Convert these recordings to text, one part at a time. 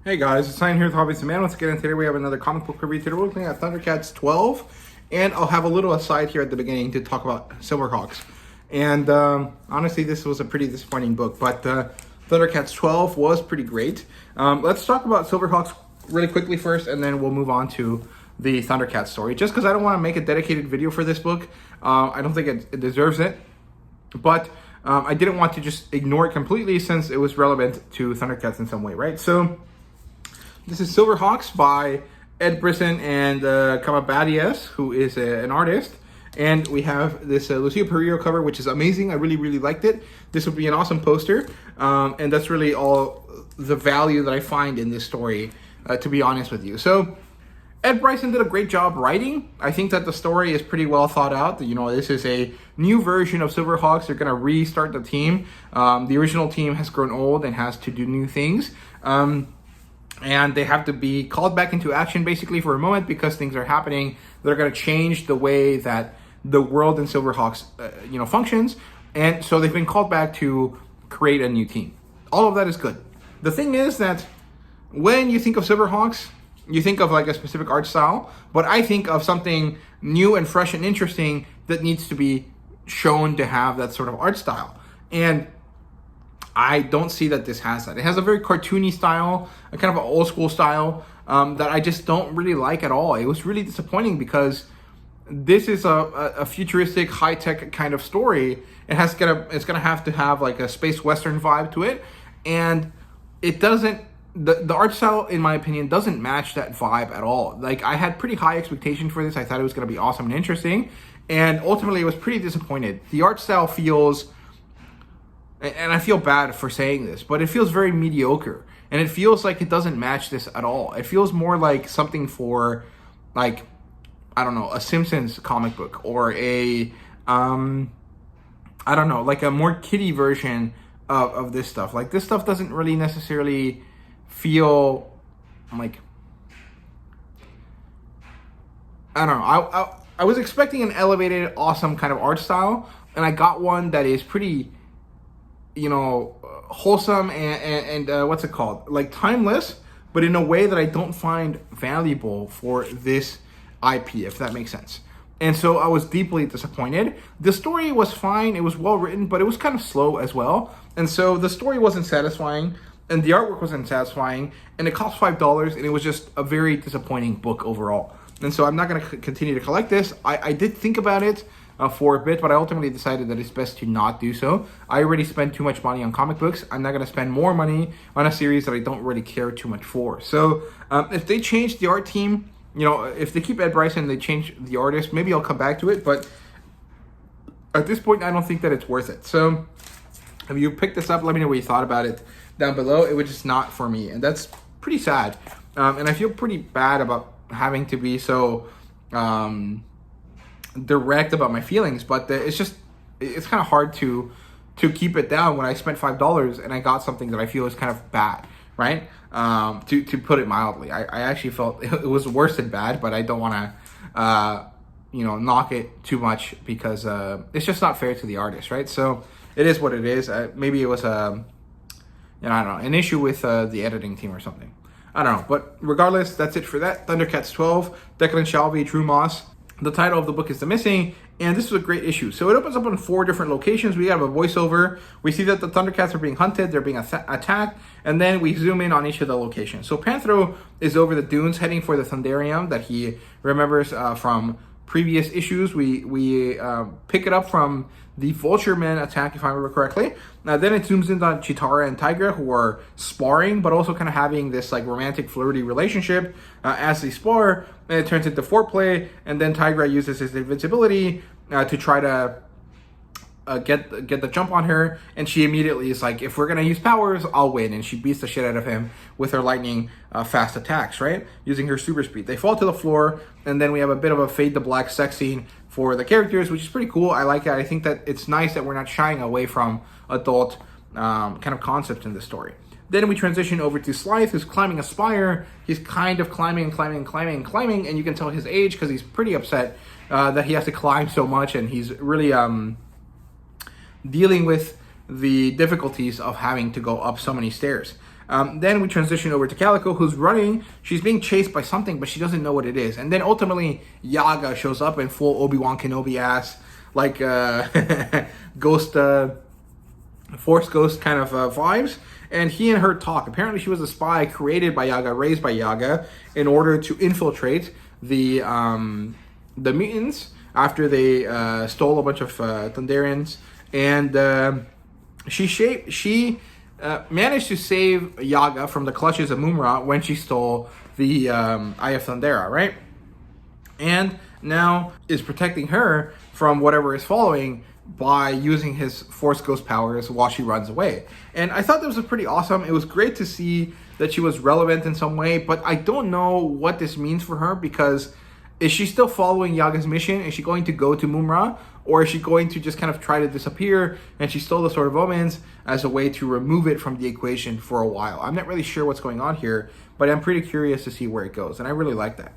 Hey guys, it's Simon here with HobbiesofaMan. Once again, today we have another comic book review. Today we're looking at ThunderCats 12, and I'll have a little aside here at the beginning to talk about Silverhawks. And honestly, this was a pretty disappointing book, but ThunderCats 12 was pretty great. Let's talk about Silverhawks really quickly first, and then we'll move on to the ThunderCats story. Just because I don't want to make a dedicated video for this book, I don't think it deserves it, but I didn't want to just ignore it completely since it was relevant to ThunderCats in some way, right? So this is Silverhawks by Ed Brisson and Camabadias, who is an artist. And we have this Lucio Perillo cover, which is amazing. I really liked it. This would be an awesome poster. And that's really all the value that I find in this story, to be honest with you. So Ed Brisson did a great job writing. I think that the story is pretty well thought out. You know, this is a new version of Silverhawks. They're going to restart the team. The original team has grown old and has to do new things. And they have to be called back into action basically for a moment because things are happening that are going to change the way that the world in Silverhawks, functions. And so they've been called back to create a new team. All of that is good. The thing is that when you think of Silverhawks, you think of like a specific art style, but I think of something new and fresh and interesting that needs to be shown to have that sort of art style. And I don't see that this has that. It has a very cartoony style, a kind of an old school style that I just don't really like at all. It was really disappointing because this is a futuristic, high-tech kind of story. It's gonna have to have like a space western vibe to it, and it doesn't. The art style, in my opinion, doesn't match that vibe at all. Like, I had pretty high expectations for this. I thought it was gonna be awesome and interesting, and ultimately I was pretty disappointed. The art style feels, and I feel bad for saying this, but it feels very mediocre. And it feels like it doesn't match this at all. It feels more like something for, like, I don't know, a Simpsons comic book or a, like a more kiddie version of this stuff. Like, this stuff doesn't really necessarily feel like, I don't know. I was expecting an elevated, awesome kind of art style, and I got one that is pretty, wholesome and what's it called? Like timeless, but in a way that I don't find valuable for this IP, if that makes sense. And so I was deeply disappointed. The story was fine. It was well written, but it was kind of slow as well. And so the story wasn't satisfying and the artwork wasn't satisfying and it cost $5 and it was just a very disappointing book overall. And so I'm not going to continue to collect this. I did think about it for a bit, but I ultimately decided that it's best to not do so. I already spent too much money on comic books. I'm not going to spend more money on a series that I don't really care too much for. So if they change the art team, if they keep Ed Brisson and they change the artist, maybe I'll come back to it. But at this point, I don't think that it's worth it. So if you picked this up, let me know what you thought about it down below. It was just not for me, and that's pretty sad. And I feel pretty bad about having to be so direct about my feelings, but it's kind of hard to keep it down when I spent $5 and I got something that I feel is kind of bad, right? To put it mildly, I actually felt it was worse than bad, but I don't want to knock it too much because it's just not fair to the artist, right? So it is what it is. Maybe it was I don't know, an issue with the editing team or something. I don't know, but regardless, that's it for that. ThunderCats 12, Declan Shalvey, Drew Moss. The title of the book is The Missing, and this is a great issue. So it opens up on 4 different locations. We have a voiceover. We see that the Thundercats are being hunted. They're being attacked. And then we zoom in on each of the locations. So Panthro is over the dunes heading for the Thunderium that he remembers from previous issues. We pick it up from the Vulture Men attack, if I remember correctly. Then it zooms in on Chitara and Tygra, who are sparring, but also kind of having this like romantic, flirty relationship as they spar. And it turns into foreplay, and then Tygra uses his invincibility to try to get the jump on her, and she immediately is like, if we're gonna use powers, I'll win, and she beats the shit out of him with her lightning fast attacks, right? Using her super speed. They fall to the floor, and then we have a bit of a fade to black sex scene for the characters, which is pretty cool. I like it. I think that it's nice that we're not shying away from adult kind of concepts in this story. Then we transition over to Slythe, who's climbing a spire. He's kind of climbing, and you can tell his age because he's pretty upset that he has to climb so much, and he's really dealing with the difficulties of having to go up so many stairs. Then we transition over to Calico, who's running. She's being chased by something, but she doesn't know what it is. And then ultimately, Yaga shows up in full Obi-Wan Kenobi ass, like ghost, Force Ghost kind of vibes. And he and her talk. Apparently, she was a spy created by Yaga, raised by Yaga, in order to infiltrate the mutants after they stole a bunch of Thunderians. And she managed to save Yaga from the clutches of Mumra when she stole the Eye of Thundera, right? And now is protecting her from whatever is following by using his Force Ghost powers while she runs away. And I thought that was pretty awesome. It was great to see that she was relevant in some way, but I don't know what this means for her, because is she still following Yaga's mission? Is she going to go to Mumra? Or is she going to just kind of try to disappear and she stole the Sword of Omens as a way to remove it from the equation for a while? I'm not really sure what's going on here, but I'm pretty curious to see where it goes, and I really like that.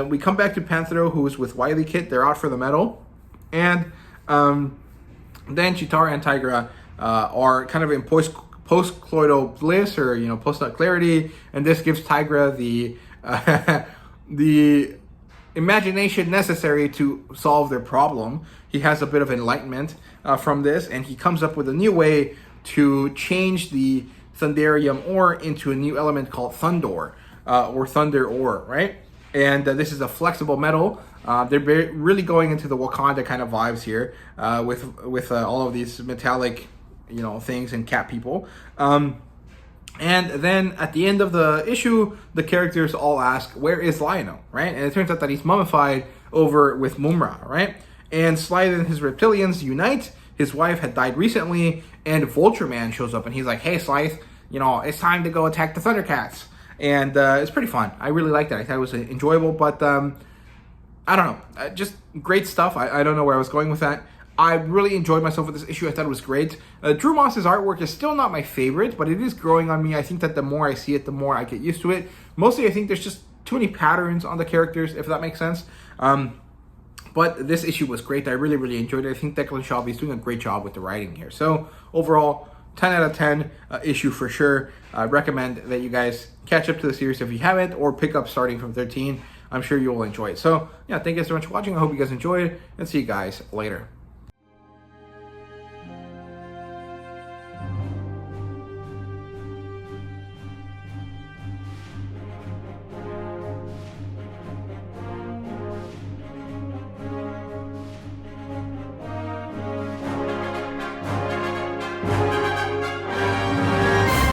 We come back to Panthro, who's with Wily Kit. They're out for the medal. And then Chitara and Tygra are kind of in post-cloidal bliss, or post-nut clarity, and this gives Tygra the imagination necessary to solve their problem. He has a bit of enlightenment from this, and he comes up with a new way to change the Thunderium ore into a new element called Thundor, or Thunder ore, right? And this is a flexible metal. They're really going into the Wakanda kind of vibes here, with all of these metallic, things and cat people. And then at the end of the issue, the characters all ask, where is Lion-O, right? And it turns out that he's mummified over with Mumra, right? And Slythe and his reptilians unite. His wife had died recently, and Vulture Man shows up, and he's like, hey, Slythe, it's time to go attack the ThunderCats. And it's pretty fun. I really liked it. I thought it was enjoyable, but I don't know. Just great stuff. I don't know where I was going with that. I really enjoyed myself with this issue. I thought it was great. Drew Moss's artwork is still not my favorite, but it is growing on me. I think that the more I see it, the more I get used to it. Mostly, I think there's just too many patterns on the characters, if that makes sense. But this issue was great. I really, really enjoyed it. I think Declan Shalvey is doing a great job with the writing here. So overall, 10 out of 10 issue for sure. I recommend that you guys catch up to the series if you haven't, or pick up starting from 13. I'm sure you will enjoy it. So, yeah, thank you guys so much for watching. I hope you guys enjoyed, and see you guys later.